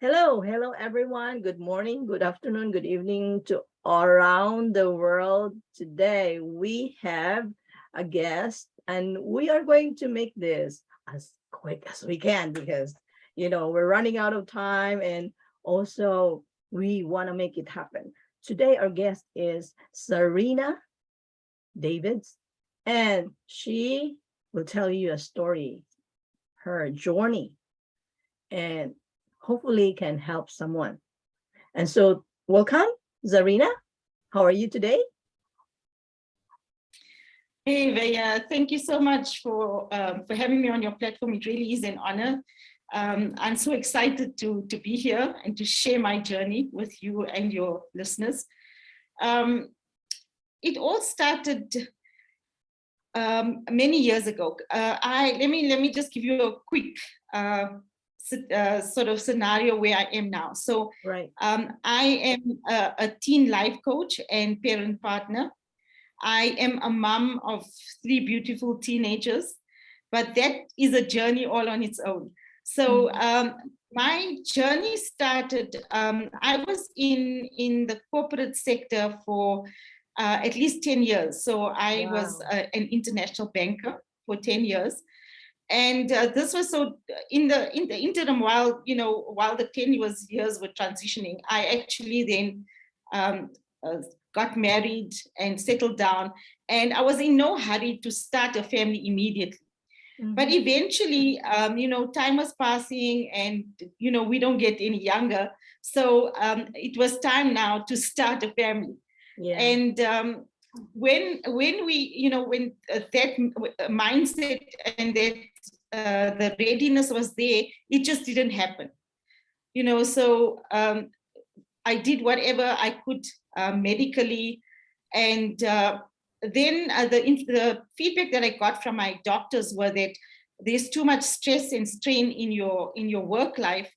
Hello everyone. Good morning, good afternoon, good evening to around the world. Today we have a guest and we are going to make this as quick as we can because we're running out of time and also we want to make it happen. Today our guest is Zarina Davids and she will tell you a story, her journey, and hopefully can help someone. And so, welcome, Zarina. How are you today? Hey, Vaya, thank you so much for having me on your platform. It really is an honor. I'm so excited to be here and to share my journey with you and your listeners. Um, it all started many years ago. Let me just give you a quick sort of scenario where I am now. So, Right. I am a teen life coach and parent partner. I am a mom of 3 beautiful teenagers, but that is a journey all on its own. So my journey started, I was in the corporate sector for at least 10 years. So I was Wow. an international banker for 10 years. And this was so in the interim, while the 10 years were transitioning, I actually then um, uh, got married and settled down. And I was in no hurry to start a family immediately. But Mhm. eventually, time was passing and, we don't get any younger. So it was time now to start a family. Yeah. And when we, that mindset and that the readiness was there, it just didn't happen. So I did whatever I could medically, and then the feedback that I got from my doctors were that there's too much stress and strain in your work life.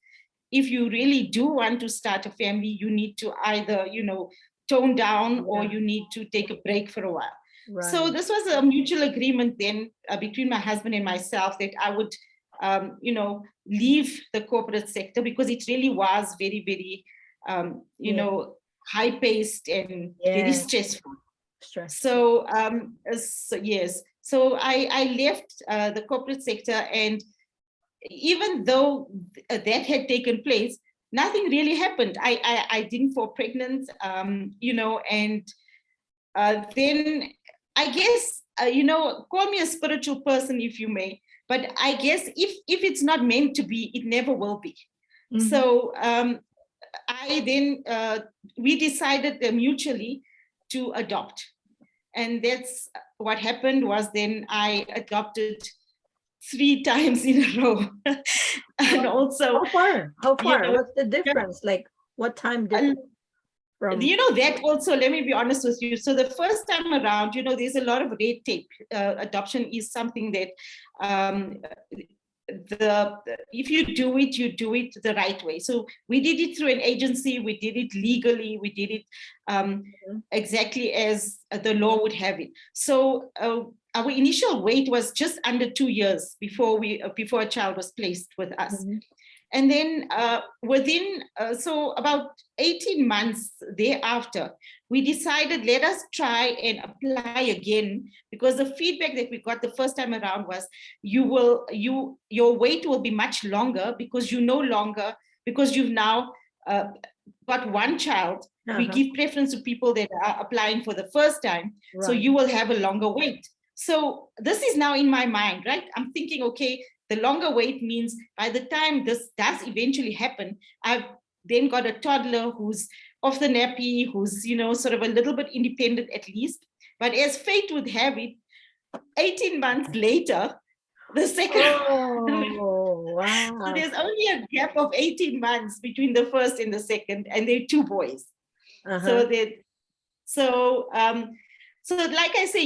If you really do want to start a family, you need to either tone down, or Yeah. you need to take a break for a while. So Right. this was a mutual agreement then between my husband and myself that I would leave the corporate sector, because it really was very, very Yeah. high paced and very Yeah. stressful. Stressful. So yes, so I left the corporate sector, and even though that had taken place, nothing really happened. I didn't fall pregnant, and then I guess, call me a spiritual person if you may, but I guess if it's not meant to be, it never will be. Mhm. So I then we decided mutually to adopt, and that's what happened. Was then I adopted 3 times in a row, and Wow. also, How far? How you far? know, What's the difference? Like what time difference from? that also, let me be honest with you. So the first time around, there's a lot of red tape. Adoption is something that um, the if you do it the right way. So we did it through an agency, we did it legally, we did it Mhm. exactly as the law would have it. So our initial wait was just under 2 years before a child was placed with us. Mhm. And then so about 18 months thereafter, we decided, let us try and apply again, because the feedback that we got the first time around was, your wait will be much longer, because you no longer, because you've now uh, got one child. We Uh-huh. give preference to people that are applying for the first time, so Right. you will have a longer wait. So this is now in my mind, right? I'm thinking, okay, the longer wait means by the time this does eventually happen, I've then got a toddler who's off the nappy, who's, sort of a little bit independent at least. But as fate would have it, 18 months later, the second Oh, so wow. there's only a gap of 18 months between the first and the second, and they're 2 boys. Uh-huh. So they so so like I say,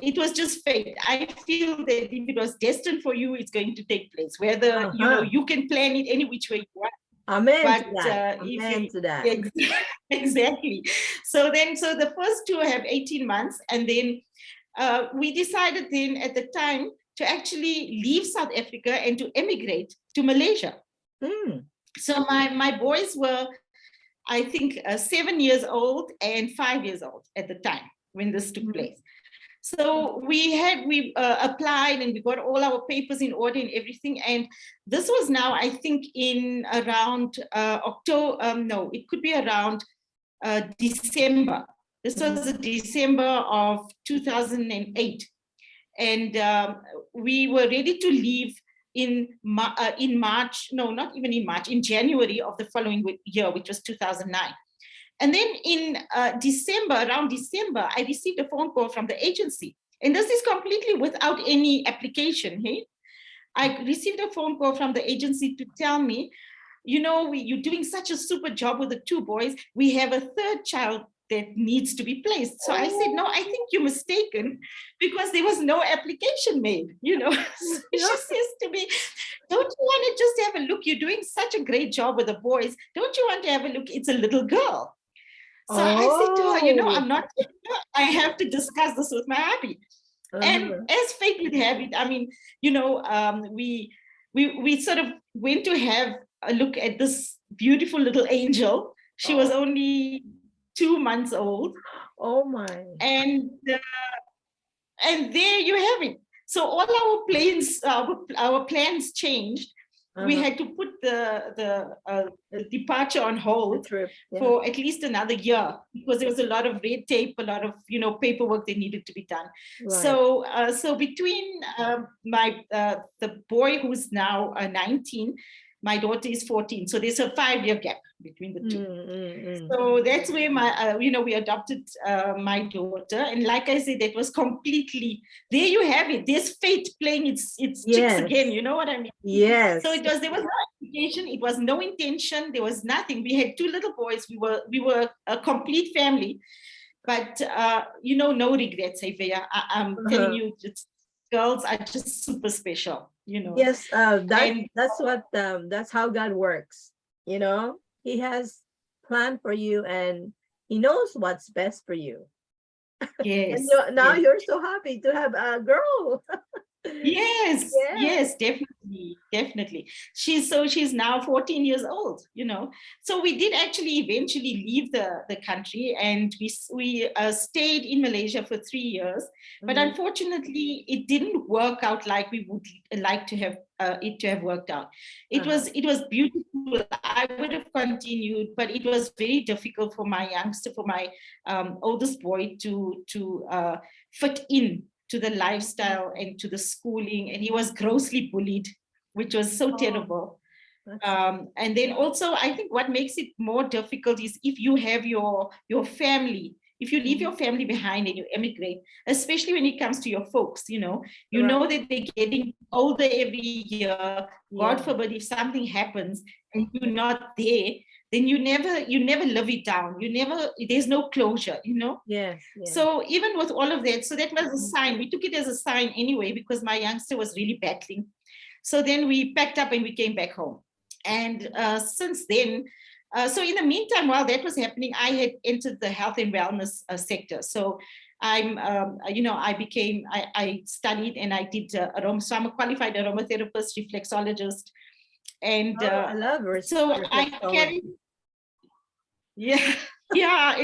it was just fate. I feel that if it was destined for you, it's going to take place. Whether Uh-huh. you can plan it any which way you want, Amen to but that. if Amen you to that. exactly. So the first two have 18 months, and then we decided then at the time to actually leave South Africa and to emigrate to Malaysia. Hmm. So my boys were, I think, 7 years old and 5 years old at the time when this took Mhm. place. So we applied and we got all our papers in order and everything. And this was now, I think, in around October. No, it could be around December. This was Mhm. December of 2008, and we were ready to leave in March. No, not even in March. In January of the following year, which was 2009. And then in December, around December, I received a phone call from the agency. And this is completely without any application. Hey, I received a phone call from the agency to tell me, you're doing such a super job with the two boys. We have a third child that needs to be placed. So I said, no, Oh, I think you're mistaken because there was no application made. So she yeah. says to me, don't you want to just have a look? You're doing such a great job with the boys. Don't you want to have a look? It's a little girl. So I said to her, Oh. I'm not sure. I have to discuss this with my hubby. And Uh-huh. as fate would have it, I mean, we sort of went to have a look at this beautiful little angel. She was Oh, only 2 months old, oh my. and there you have it. So all our plans changed. We Uh-huh. had to put the The, departure on the hold trip. Yeah. for at least another year because there was a lot of red tape, a lot of paperwork that needed to be done. Right. So between my the boy who's now 19, my daughter is 14. So there's a 5-year gap between the two. Mm-mm. So that's where we adopted my daughter, and like I said, that was completely, there you have it. There's fate playing its tricks again. Yes. You know what I mean? So Yes. there was no application, it was no intention, there was nothing. We had two little boys. We were a complete family, but no regrets, Xavier. I'm telling Uh-huh. you, girls are just super special. Yes, And that's how God works. You know, He has planned for you and He knows what's best for you. And yes, now yes. you're so happy to have a girl. Yes, Yes. yes, definitely, definitely. She's now 14 years old, So we did actually eventually leave the country, and we stayed in Malaysia for 3 years. But Mhm. unfortunately, it didn't work out like we would like to have it to have worked out. It Uh-huh. was it was beautiful. I would have continued, but it was very difficult for my youngster, for my oldest boy to fit in to the Mhm. lifestyle and to the schooling, and he was grossly bullied, which was so Oh, terrible. that's And then also, I think what makes it more difficult is if you have your family, if you leave mhm. your family behind and you emigrate, especially when it comes to your folks, you Right. know that they're getting older every year. God Yeah. forbid if something happens and you're not there, then you never live it down. There's no closure. Yes. Yes. So even with all of that, so that was a sign. We took it as a sign anyway, because my youngster was really battling. So then we packed up and we came back home. And since then, so in the meantime, while that was happening, I had entered the health and wellness sector. So I studied and I did so I'm a qualified aromatherapist, reflexologist. And Oh, I love so I carry, reflexology. yeah, yeah,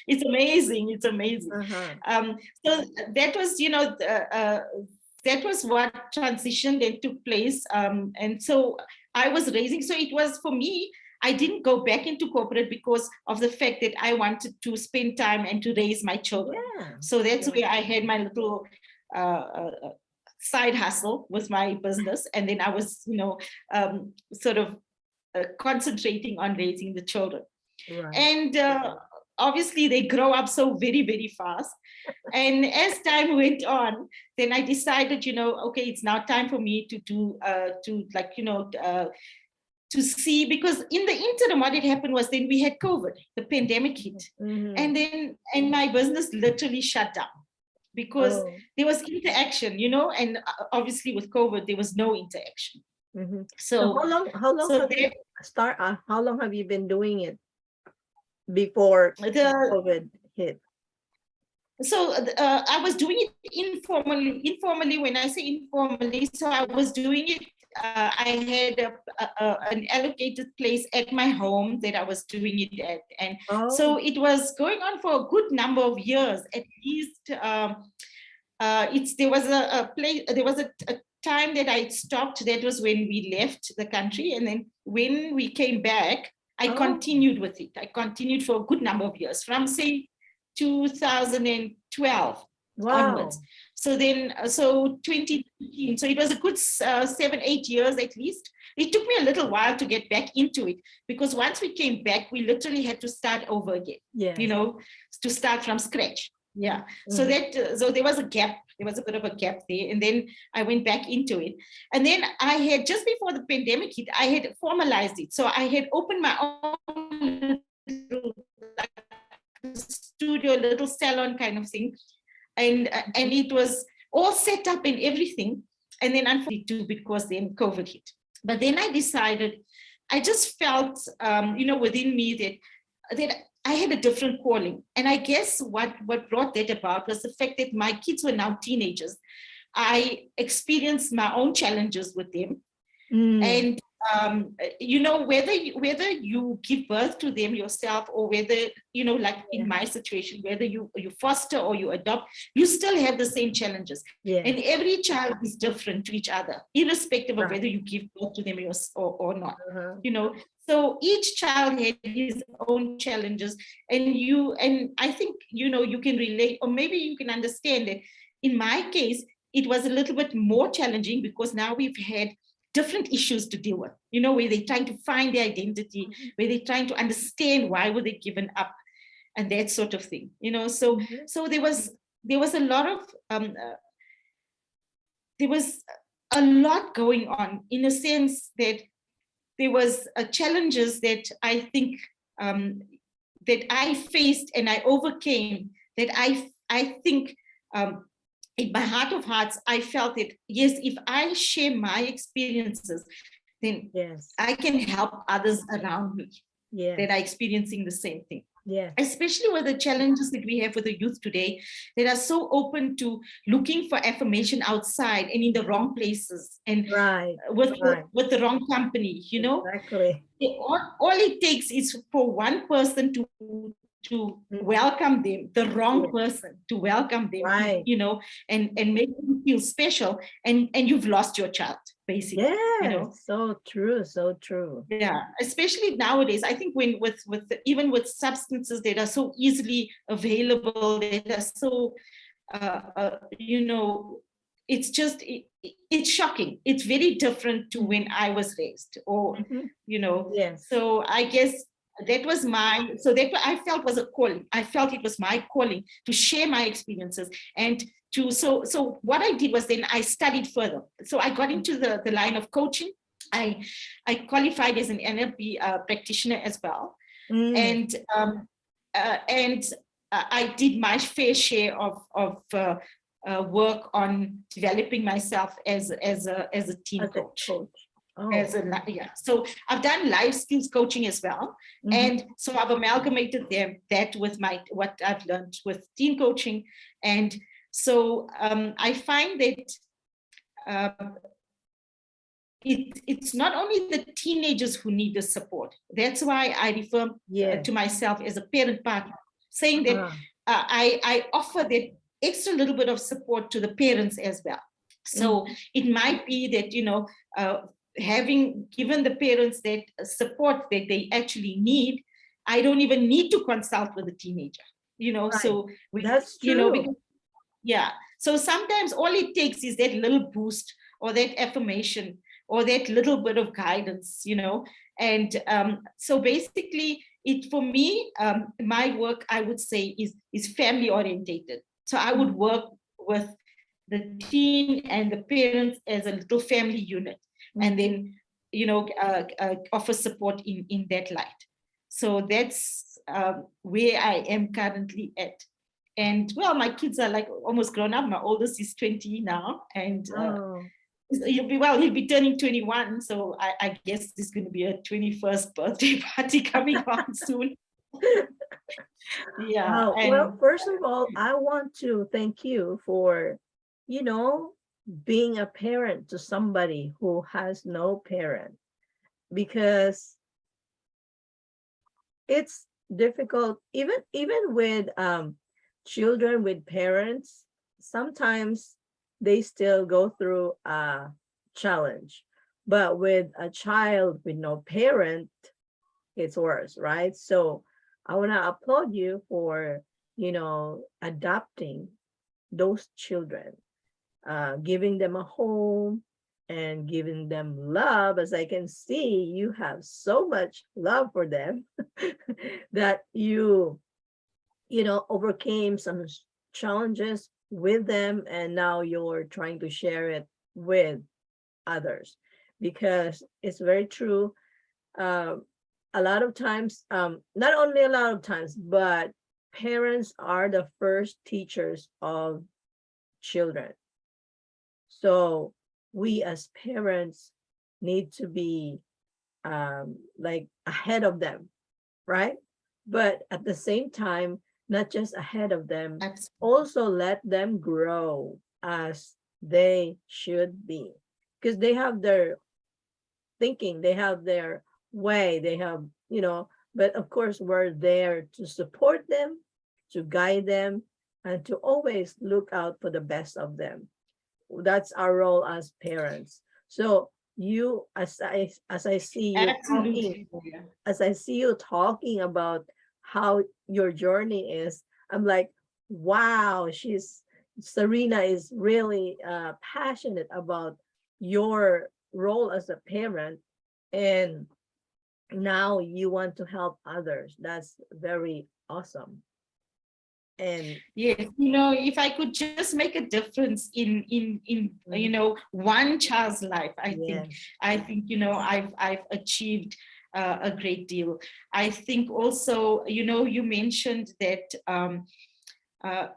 it's amazing. It's amazing. Uh-huh. Um, so that was, that was what transition then took place. And so I was raising. So it was for me. I didn't go back into corporate because of the fact that I wanted to spend time and to raise my children. Yeah. So that's Yeah. where I had my little side hustle with my business, and then I was, sort of concentrating on raising the children. Right. And obviously they grow up so very, very fast. And as time went on, then I decided, okay, it's now time for me to do to see, because in the interim what had happened was then we had COVID, the pandemic hit. Mm-hmm. And my business literally shut down because Oh. there was interaction, and obviously with COVID there was no interaction. Mm-hmm. So So how long so have you there, how long have you been doing it before the COVID hit? so I was doing it informally. When I say informally, so I was doing it I had an allocated place at my home that I was doing it at. And so Oh, it was going on for a good number of years, at least. There was a place, there was a time that I stopped. That was when we left the country. And then when we came back, I oh, continued with it. I continued for a good number of years, from say 2012 onwards. wow. So then, so 2013, so it was a good 7, 8 years at least. It took me a little while to get back into it, because once we came back, we literally had to start over again, Yes. to start from scratch. Yeah. So Mhm. so there was a gap. There was a bit of a gap there. And then I went back into it. And then I had, just before the pandemic hit, I had formalized it. So I had opened my own little, like, studio, little salon kind of thing. And it was all set up and everything. And then unfortunately too, because then COVID hit. But then I decided, I just felt, within me that I had a different calling. And I guess what brought that about was the fact that my kids were now teenagers. I experienced my own challenges with them. Mm, And whether you give birth to them yourself, or whether, like in yeah. my situation, whether you foster or you adopt, you still have the same challenges. Yes. And every child is different to each other, irrespective of Right. whether you give birth to them or not. Uh-huh. So each child had his own challenges. And I think, you can relate, or maybe you can understand that in my case, it was a little bit more challenging, because now we've had different issues to deal with, where they're trying to find their identity, Mhm. where they're trying to understand why were they given up, and that sort of thing. So Mhm. there was a lot of there was a lot going on, in a sense that there was challenges that I think, that I faced and I overcame, that I think, in my heart of hearts, I felt that, yes, if I share my experiences, then Yes. I can help others around me that are Yes. experiencing the same thing. Yes. Especially with the challenges that we have with the youth today, that are so open to looking for affirmation outside and in the wrong places, and Right. with Right. with the wrong company. Exactly. All it takes is for one person to Mhm. welcome them, the wrong Yeah. person to welcome them, Right. and make them feel special, and you've lost your child, basically. Yes. So true. So true. Yeah, especially nowadays. I think when even with substances that are so easily available, that are so it's just it's shocking. It's very different to when I was raised, or Mhm. you know. Yes. So I guess that I felt was a calling. I felt it was my calling to share my experiences, and so what I did was, then I studied further. So I got into the line of coaching. I I qualified as an NLP practitioner as well, Mm. and I did my fair share of work on developing myself as a teen As a coach. coach. Oh. Yeah, so I've done life skills coaching as well, Mhm. and so I've amalgamated that with what I've learned with teen coaching. And so I find that uh, it's not only the teenagers who need the support. That's why I refer Yes. to myself as a parent partner, saying that Uh-huh. I offer that extra little bit of support to the parents as well. So Mhm. it might be that, uh, having given the parents that support that they actually need, I don't even need to consult with the teenager. Right. So That's true. because yeah. So sometimes all it takes is that little boost, or that affirmation, or that little bit of guidance, And so basically, it for me, my work, I would say, is family orientated. So I would Mhm. work with the teen and the parents as a little family unit, and Mhm. then offer support in that light. So that's where I am currently at. And well, my kids are like almost grown up. My oldest is 20 now, and Oh. he'll be turning 21. So I guess there's going to be a 21st birthday party coming on soon. Yeah, Well, and first of all, I want to thank you for, you know, being a parent to somebody who has no parent, because it's difficult, even with children with parents. Sometimes they still go through a challenge, but with a child with no parent, it's worse, right? So I want to applaud you for, adopting those children, giving them a home and giving them love. As I can see, you have so much love for them that overcame some challenges with them, and now you're trying to share it with others, because it's very true. um, a lot of times, not only a lot of times, but parents are the first teachers of children. So we as parents need to be, like, ahead of them, right? But at the same time, not just ahead of them, also let them grow as they should be, because they have their thinking, they have their way, they have, but of course, we're there to support them, to guide them, and to always look out for the best of them. That's our role as parents. So you, as I see you talking, Absolutely, Julia. as I see you talking about how your journey is, I'm like, wow, Zarina is really passionate about your role as a parent, and now you want to help others. That's very awesome. And Yes, if I could just make a difference in mhm, one child's life, yes, I think I've achieved a great deal. I think also, you mentioned that uh,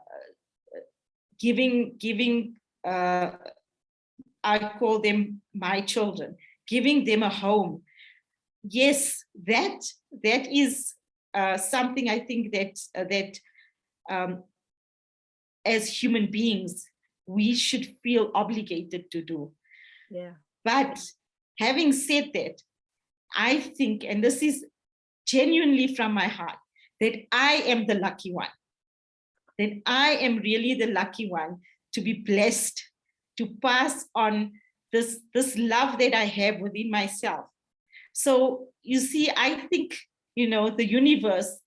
giving I call them my children, giving them a home. Yes, that is something I think that um, as human beings we should feel obligated to do. yeah, But having said that, I think, and this is genuinely from my heart, that I am the lucky one, that I am really the lucky one to be blessed to pass on this love that I have within myself. So you see, I think, the universe,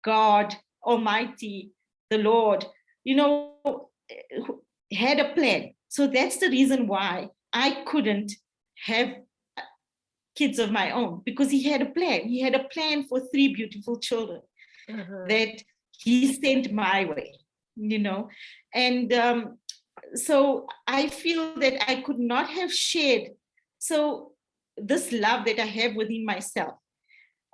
God Almighty, the Lord, you know, had a plan. So that's the reason why I couldn't have kids of my own, because he had a plan. He had a plan for three beautiful children uh-huh, that he sent my way. And so I feel that I could not have shared so this love that I have within myself.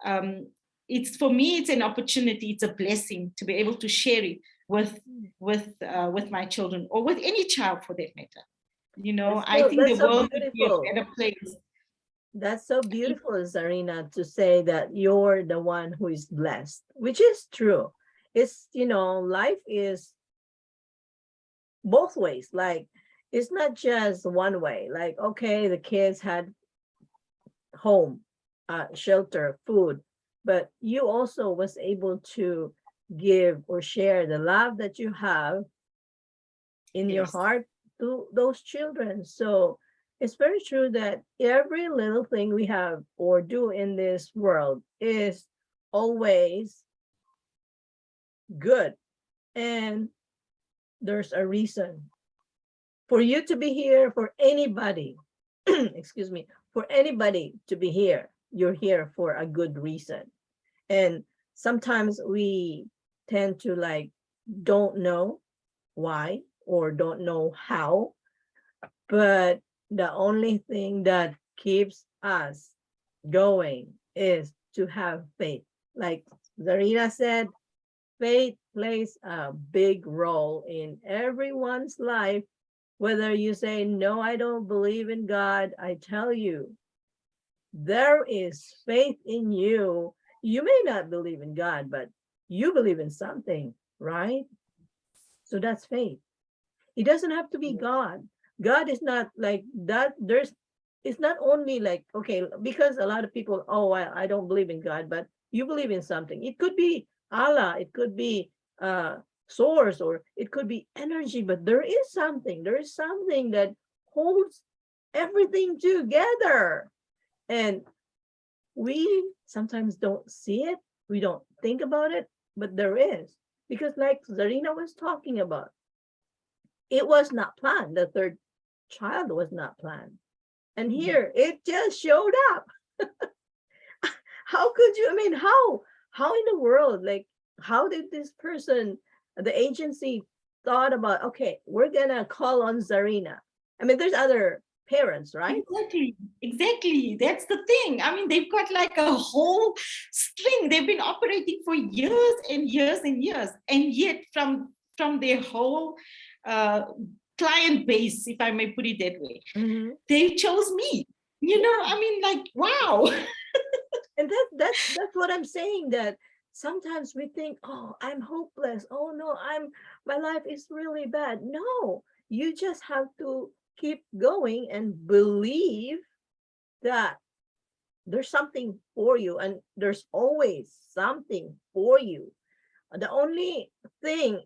um, it's for me, it's an opportunity, it's a blessing to be able to share it with mm. with my children, or with any child for that matter. that's I so think the that's so world would be a beautiful. better place. That's so beautiful, Zarina, to say that you're the one who is blessed, which is true. It's, life is both ways. Like, it's not just one way. Like, okay, the kids had home, shelter, food, but you also was able to give or share the love that you have in your Yes. heart to those children. So it's very true that every little thing we have or do in this world is always good. And there's a reason for you to be here, for anybody, excuse me, for anybody to be here. You're here for a good reason. And sometimes we tend to, like, don't know why or don't know how, but the only thing that keeps us going is to have faith. Like Zarina said, faith plays a big role in everyone's life. Whether you say, no, I don't believe in God, I tell you, there is faith in you. You may not believe in God, but you believe in something, right? So that's faith. It doesn't have to be Yes. God. God is not like that. It's not only like, okay, because a lot of people, oh, well, I don't believe in God, but you believe in something. It could be Allah, it could be source, or it could be energy, but there is something that holds everything together. And we sometimes don't see it, we don't think about it, but there is. Because like Zarina was talking about, it was not planned. The third child was not planned. And Mhm. here it just showed up. How could you, I mean, how in the world, like, how did this person, the agency, thought about, okay, we're gonna call on Zarina? I mean, there's other parents, right? Exactly, exactly. That's the thing. I mean, they've got like a whole string. They've been operating for years and years and years, and yet from their whole uh, client base, if I may put it that way, Mm-hmm. they chose me. You know, Yeah. I mean, like, wow. And that's what I'm saying, that sometimes we think, oh, I'm hopeless, oh no, my life is really bad. No, you just have to keep going and believe that there's something for you, and there's always something for you. The only thing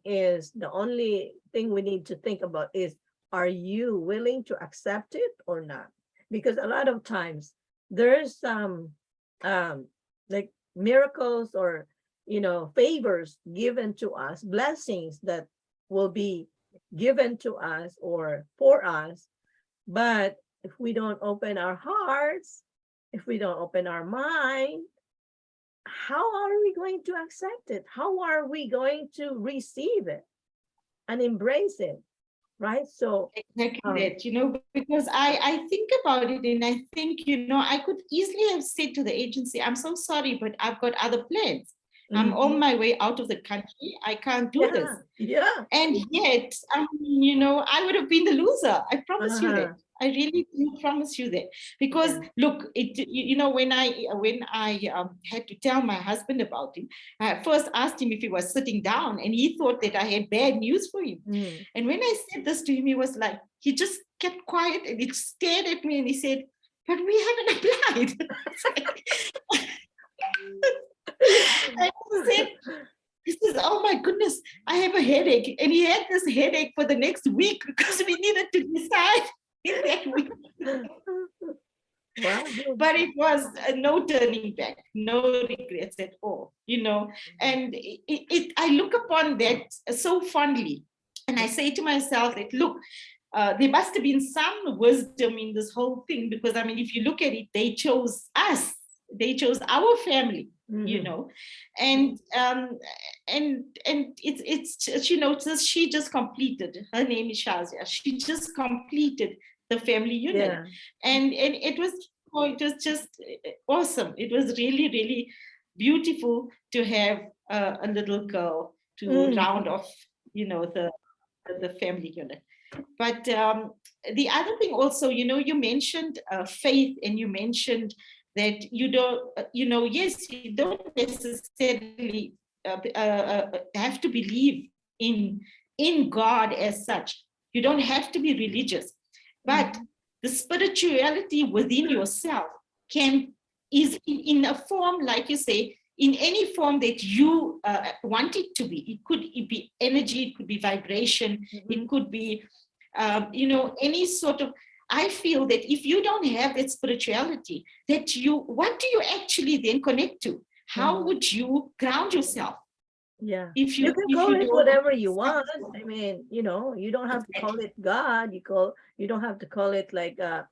we need to think about is, are you willing to accept it or not? Because a lot of times there's some um like miracles, or favors given to us, blessings that will be given to us or for us. But if we don't open our hearts, if we don't open our mind, how are we going to accept it? How are we going to receive it and embrace it? Right? So, Exactly um, that, because I think about it and I think, I could easily have said to the agency, I'm so sorry, but I've got other plans. I'm on mhm. my way out of the country. I can't do this. Yeah, yeah, And yet, I would have been the loser. I promise you that. uh-huh. I really do promise you that. Because Yeah. look, when I had to tell my husband about him, I first asked him if he was sitting down, and he thought that I had bad news for him. Mm. And when I said this to him, he was like, he just kept quiet and he stared at me and he said, "But we haven't applied." And he said, he says, "Oh my goodness, I have a headache." And he had this headache for the next week because we needed to decide in that week. Wow. But it was no turning back, no regrets at all. And I look upon that so fondly. And I say to myself that, look, there must have been some wisdom in this whole thing, because I mean, if you look at it, they chose us, they chose our family, you Mhm. know, and it's just, she just completed. Her name is Shazia. She just completed the family unit, Yeah. and it was just awesome. It was really, really beautiful to have a little girl to round Mhm. off, the family unit. But the other thing also, you mentioned faith, and you mentioned that you don't, yes, you don't necessarily have to believe in in God as such. You don't have to be religious, but Mhm. the spirituality within yourself can is in a form, like you say, in any form that you want it to be. It be energy, it could be vibration, it Mhm. could be any sort of. I feel that if you don't have that spirituality, what do you actually then connect to? How Mhm. would you ground yourself Yeah. if You you can if call you it don't whatever you have want. I mean, you don't have to call exactly it God. You don't have to call it like uh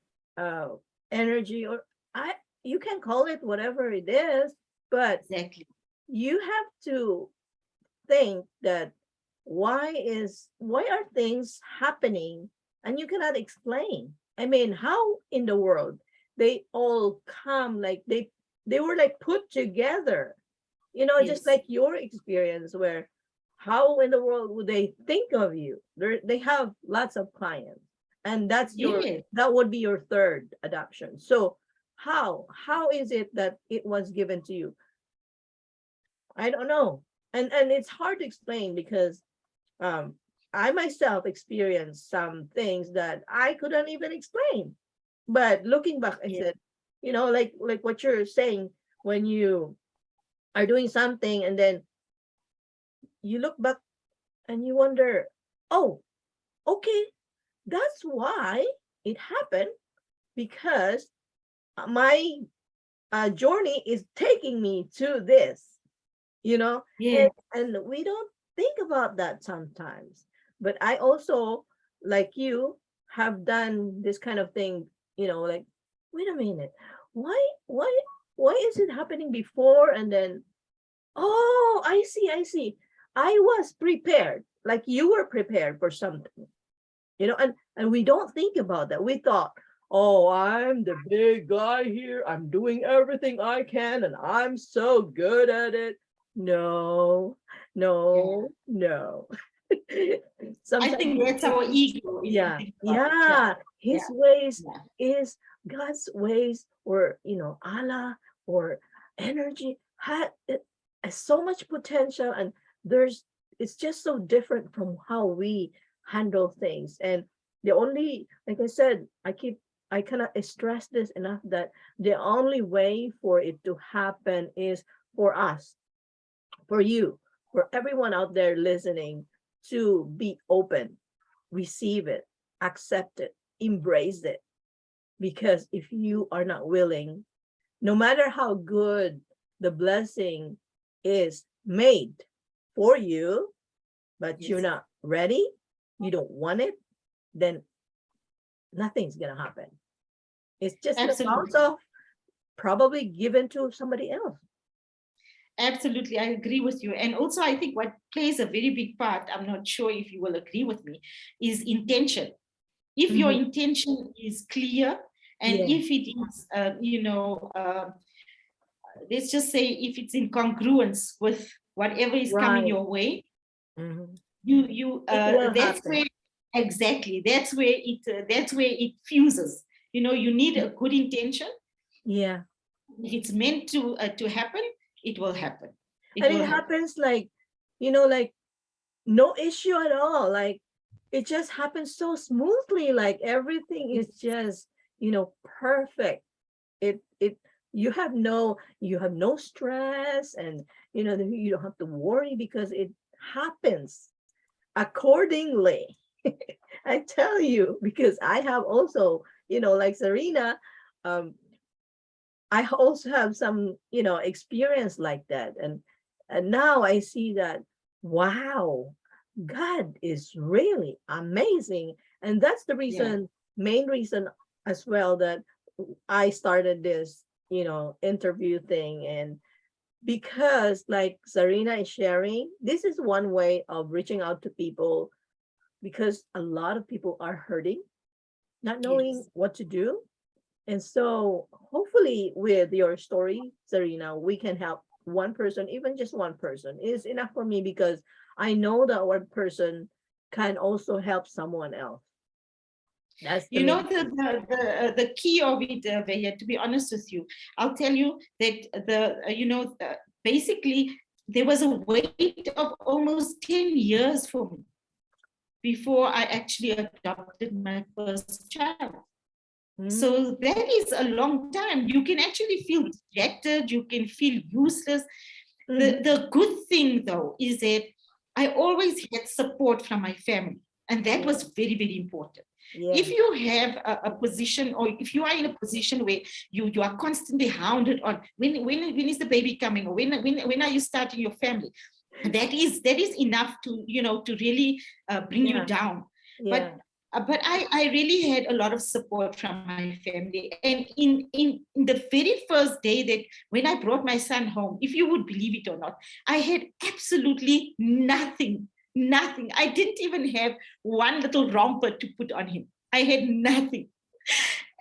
energy, or I you can call it whatever it is, but exactly you have to think that, why are things happening and you cannot explain? I mean, how in the world they all come, like they were like put together, just yes like your experience, where how in the world would they think of you? They have lots of clients, and yes that would be your third adoption. So how is it that it was given to you? I don't know. And it's hard to explain because um I myself experienced some things that I couldn't even explain. But looking back, I Yeah. said, like what you're saying, when you are doing something and then you look back and you wonder, oh, okay, that's why it happened, because my journey is taking me to this, you know, Yeah. and we don't think about that sometimes. But I also, like you, have done this kind of thing, like, wait a minute, why why why is it happening before, and then, oh, I see, I was prepared, like you were prepared for something, and we don't think about that. We thought, oh, I'm the big guy here, I'm doing everything I can, and I'm so good at it. No, Yeah. no. I Sometimes think we that's our think, ego, if you yeah, think about it. Yeah. yeah, Yeah. his ways Yeah. is God's ways, or Allah, or energy had it has so much potential, and there's it's just so different from how we handle things. And the only, like I said, I cannot stress this enough, that the only way for it to happen is for us, for you, for everyone out there listening, to be open, receive it, accept it, embrace it. Because if you are not willing, no matter how good the blessing is made for you, but you're Yes. not ready, you don't want it, then nothing's gonna happen. It's just gonna bounce Absolutely. off, probably given to somebody else. Absolutely. I agree with you. And also, I think what plays a very big part, I'm not sure if you will agree with me, is intention. If your Mhm. intention is clear, and Yeah, if it is, let's just say, if it's in congruence with whatever is coming right. your way, Mhm. you It will that's happen. where, exactly, that's where it fuses. You need a good intention. Yeah. If it's meant to happen, it will happen. It And will it happen. happens like, like no issue at all. Like it just happens so smoothly. Like everything is just, perfect. It you have no stress, and you don't have to worry, because it happens accordingly. I tell you, because I have also, like Zarina, um, I also have some, experience like that. And now I see that, wow, God is really amazing. And that's the Yeah. main reason as well, that I started this, interview thing. And because, like Zarina is sharing, this is one way of reaching out to people, because a lot of people are hurting, not knowing Yes. what to do. And so, hopefully, with your story, Zarina, we can help one person, even just one person is enough for me, because I know that one person can also help someone else. That's the You know, main the thing. the the, the key of it, Veya, to be honest with you, I'll tell you that basically there was a wait of almost 10 years for me before I actually adopted my first child. So Mm, that is a long time. You can actually feel rejected, you can feel useless. The mhm. good thing, though, is that I always had support from my family, and that Yeah, was very, very important. yeah. If you have a position, or if you are in a position where you are constantly hounded on when is the baby coming, or when are you starting your family, that is enough to really bring you Yeah, down. But yeah, I really had a lot of support from my family. And in the very first day that when I brought my son home, if you would believe it or not, I had absolutely nothing. I didn't even have one little romper to put on him. I had nothing.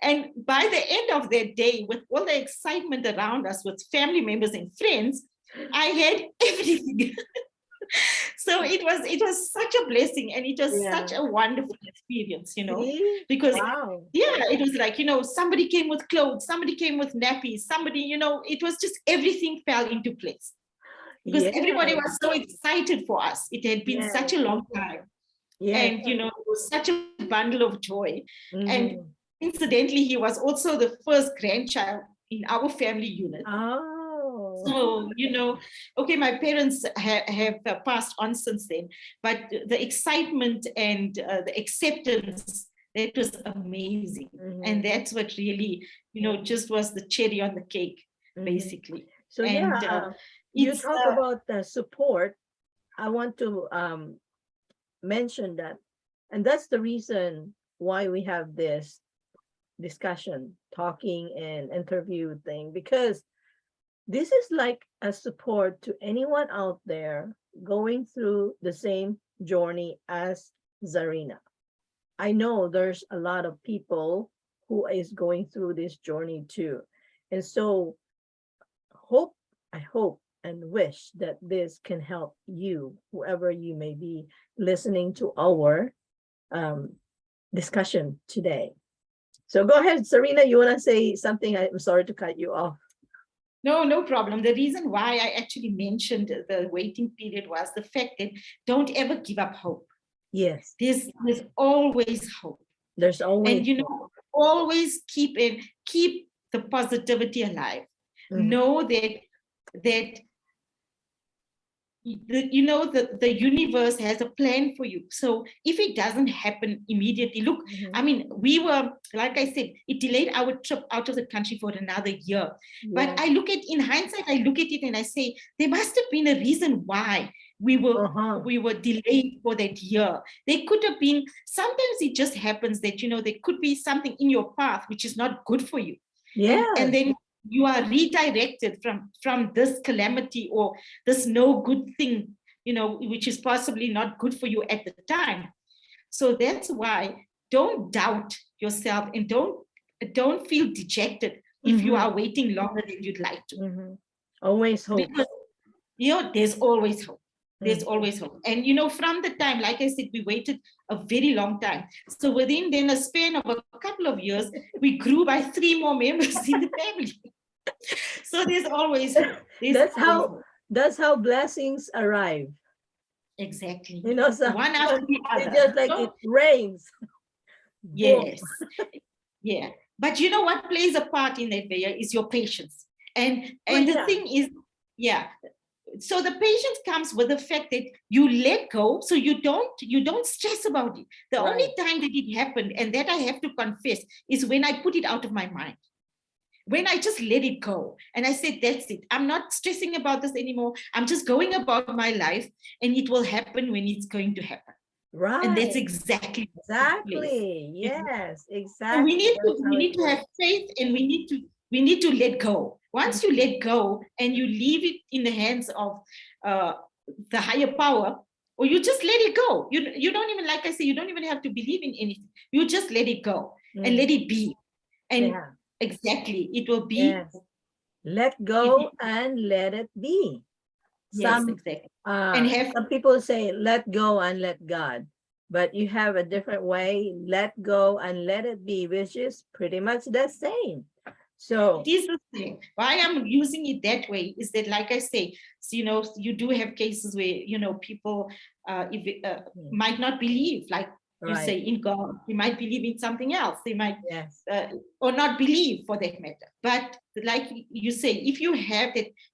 And by the end of that day, with all the excitement around us, with family members and friends, I had everything. So it was such a blessing, and it was such yeah. a wonderful experience, See? because Wow. yeah, it was like, somebody came with clothes, somebody came with nappies, it was just, everything fell into place, because Yes, everybody was so excited for us. It had been such yes, a long time. Yes. And, it was such a bundle of joy. And Mhm. incidentally, he was also the first grandchild in our family unit. Oh. So, okay, my parents have passed on since then, but the excitement and the acceptance, that was amazing. And Mhm. that's what really, just was the cherry on the cake, Mhm. basically. So yeah, And you it's, talk about the support. I want to mention that, and that's the reason why we have this discussion, talking and interview thing, because this is like a support to anyone out there going through the same journey as Zarina. I know there's a lot of people who is going through this journey too. And so hope, I hope and wish that this can help you, whoever you may be listening to our um, discussion today. So go ahead, Serena, you want to say something? I'm sorry to cut you off. no problem. The reason why I actually mentioned the waiting period was the fact that don't ever give up hope. Yes, There's always hope. there's always And always keep the positivity alive. Mhm. Know that the universe has a plan for you. So if it doesn't happen immediately, look, Mhm. I mean, we were, like I said, it delayed our trip out of the country for another year. But Yeah. in hindsight, I look at it and I say there must have been a reason why we were Uh-huh. we were delayed for that year. There could have been, sometimes it just happens that there could be something in your path which is not good for you, and Yes. then you are redirected from this calamity or this no good thing, which is possibly not good for you at the time. So that's why don't doubt yourself, and don't feel dejected if you Mhm. are waiting longer than you'd like to, Mhm. Always hope. because there's always hope. There's Mhm. always hope. And from the time, like I said, we waited a very long time. So within then a span of a couple of years, we grew by 3 more members in the family. So there's always hope. There's That's always how hope. that's how blessings arrive. Exactly. So One after the it's other. just like it rains. Boom. Yes. Yeah. But what plays a part in that, Vaya, is your patience. And Oh and the yeah. thing is, yeah. So the patience comes with the fact that you let go, so you don't stress about it. The only Right. time that it happened, and that I have to confess, is when I put it out of my mind, when I just let it go and I said, that's it. I'm not stressing about this anymore. I'm just going about my life, and it will happen when it's going to happen. And that's Right. exactly what took place. Exactly. Yes, So we exactly. need That's to how we it need to works. have faith, and we need to let go. Once you Mhm. let go and you leave it in the hands of uh, the higher power, or you just let it go. You don't even, like I say, you don't even have to believe in anything. You just let it go and let Mhm. it be. And Yeah. exactly, it will be. Yes. Let It, go and let it be. yes, Some exactly. And have some people say let go and let God, but you have a different way, let go and let it be, which is pretty much the same. It So is the same. Why I'm using it that way is that, like I say, so, you do have cases where, people if, mm, might not believe, like you right. say, in God. They might believe in something else. They might, Yes. or not believe for that matter. But like you say, if you have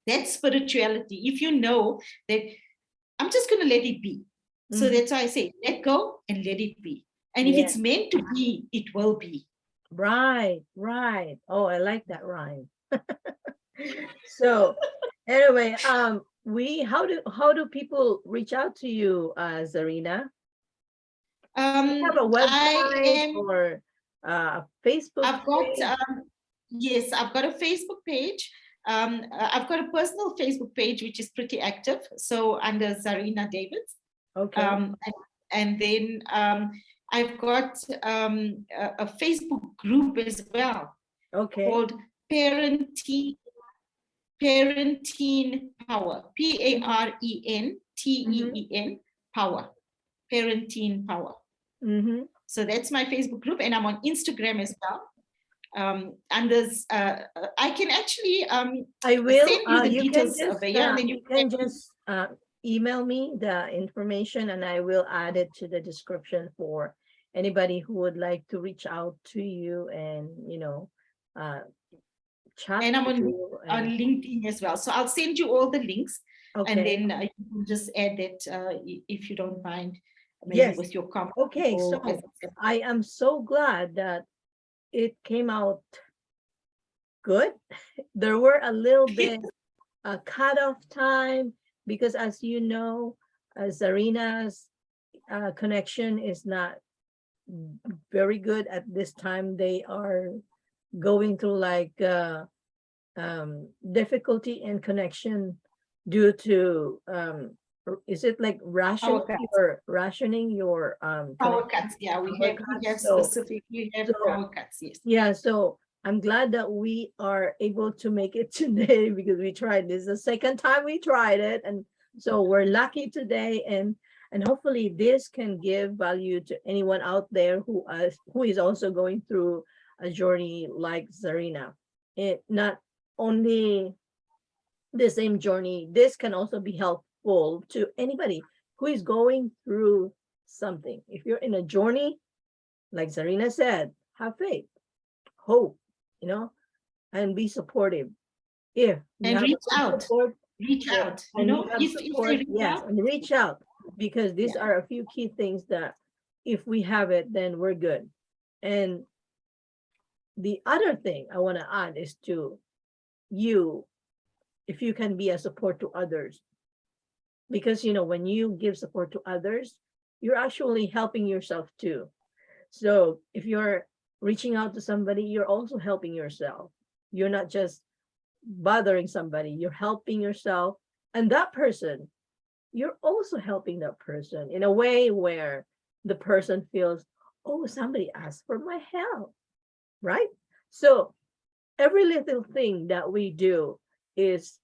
that spirituality, if you know that I'm just going to let it be. So Mhm. that's why I say, let go and let it be. And if Yeah. it's meant to be, it will be. Right. Right. Oh, I like that rhyme. So anyway, we how do people reach out to you, Zarina? Do you have a I website am or a Facebook I've got page? yes, I've got a Facebook page. I've got a personal Facebook page which is pretty active. So under Zarina Davids, Okay. and then I've got a Facebook group as well Okay. called Parenting Parenting Power, Mm-hmm. PARENTEEN Power, Parenting Power. Mm-hmm. So that's my Facebook group, and I'm on Instagram as well. And there's I can actually I will. send you the You can details, just Vaya, and then you you can can actually, just email me the information and I will add it to the description for anybody who would like to reach out to you and, uh, chat And I'm to you. on And LinkedIn as well. So I'll send you all the links, and okay. then you can just add it if you don't mind, maybe Yes. with your comment Okay. or as So I am so glad that it came out good. There were a little bit a cutoff time because, as you know, Zarina's connection is not very good at this time. They are going through like difficulty in connection due to is it like power cuts. rationing your Power connection, cuts, yeah, power we have cuts. specific, we have So power cuts, yes. yeah, so I'm glad that we are able to make it today because we tried this the second time we tried it, and so we're lucky today, and hopefully this can give value to anyone out there who is also going through a journey like Zarina. It not only the same journey, this can also be helpful to anybody who is going through something. If you're in a journey, like Zarina said, have faith, hope, you know, and be supportive. If you And have a reach good out, support, reach yeah, out, and you have if they support, reach yes, out, and reach out because these yeah. are a few key things that if we have it, then we're good. And the other thing I want to add is to you, if you can be a support to others, because when you give support to others, you're actually helping yourself too. So if you're reaching out to somebody, you're also helping yourself. You're not just bothering somebody, you're helping yourself. And that person, you're also helping that person in a way where the person feels, oh, somebody asked for my help, right? So every little thing that we do is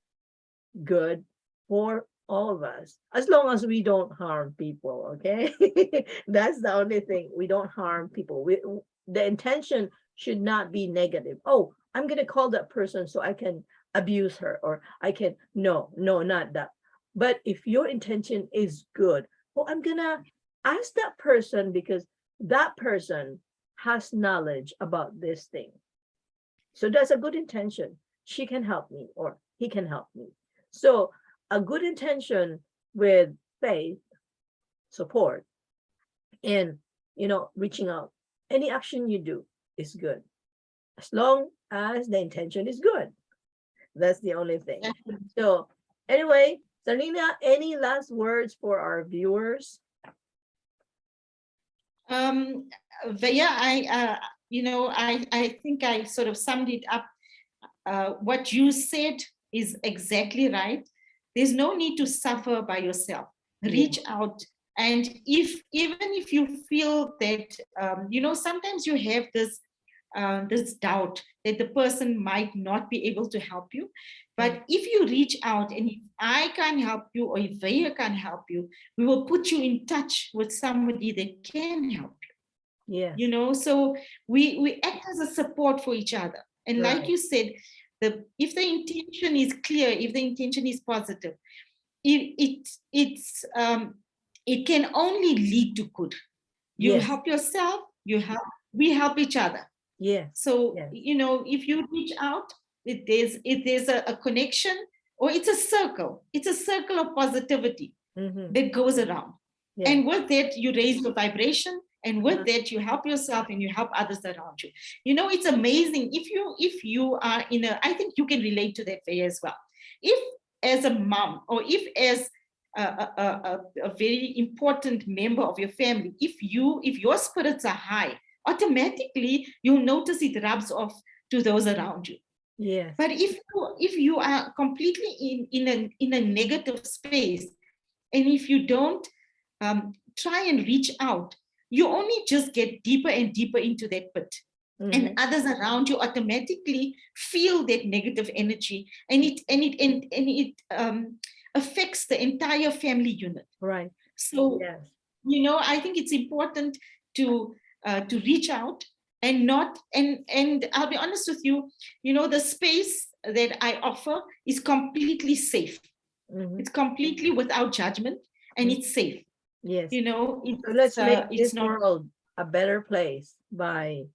good for all of us, as long as we don't harm people, okay? That's the only thing. We don't harm people. The intention should not be negative. Oh, I'm going to call that person so I can abuse her, or I can, no, no, not that. But if your intention is good, well, I'm going to ask that person because that person has knowledge about this thing. So that's a good intention. She can help me or he can help me. So a good intention with faith, support, and reaching out. Any action you do is good as long as the intention is good. That's the only thing. So anyway, Zarina, any last words for our viewers? Vaya, I think I sort of summed it up. What you said is exactly right. There's no need to suffer by yourself. Reach out, and even if you feel that sometimes you have this doubt that the person might not be able to help you. But if you reach out, and if I can't help you or if they can't help you, we will put you in touch with somebody that can help you. Yeah. So we act as a support for each other. And like you said, if the intention is clear, if the intention is positive, it can only lead to good. You help yourself, we help each other. Yeah. So, if you reach out, if there's a connection, or it's a circle of positivity that goes around. Yeah. And with that, you raise your vibration. And with that, you help yourself and you help others around you. It's amazing. If you are I think you can relate to that way as well. If as a mom, or if as a very important member of your family, if your spirits are high, automatically you'll notice it rubs off to those around you. Yes. But if you are completely in a negative space, and if you don't try and reach out, you only just get deeper and deeper into that pit. And others around you automatically feel that negative energy, and it affects the entire family unit. Right. So, I think it's important to reach out, and not and I'll be honest with you, the space that I offer is completely safe. Mhm. It's completely without judgment, and Mm. it's safe. Yes. So It's let's make it's this not world a better place by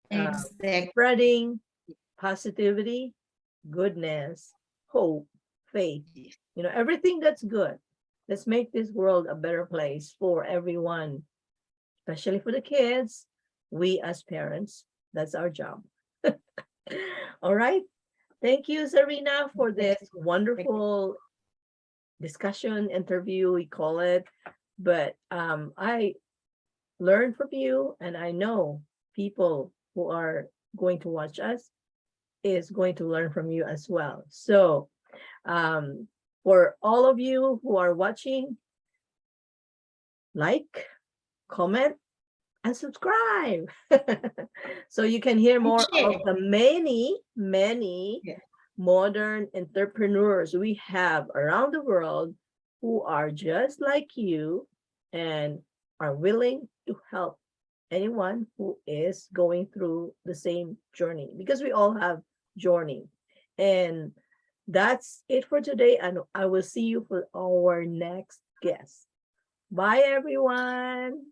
exact. spreading positivity, goodness, hope, faith, everything that's good. Let's make this world a better place for everyone, especially for the kids. We as parents, that's our job. All right. Thank you, Zarina, for this wonderful discussion, interview, we call it. But I learned from you, and I know people who are going to watch us is going to learn from you as well. So, for all of you who are watching, like, comment, and subscribe so you can hear And more of share. the many, many Yeah. modern entrepreneurs we have around the world who are just like you and are willing to help anyone who is going through the same journey, because we all have journey. And that's it for today, and I will see you for our next guest. Bye everyone.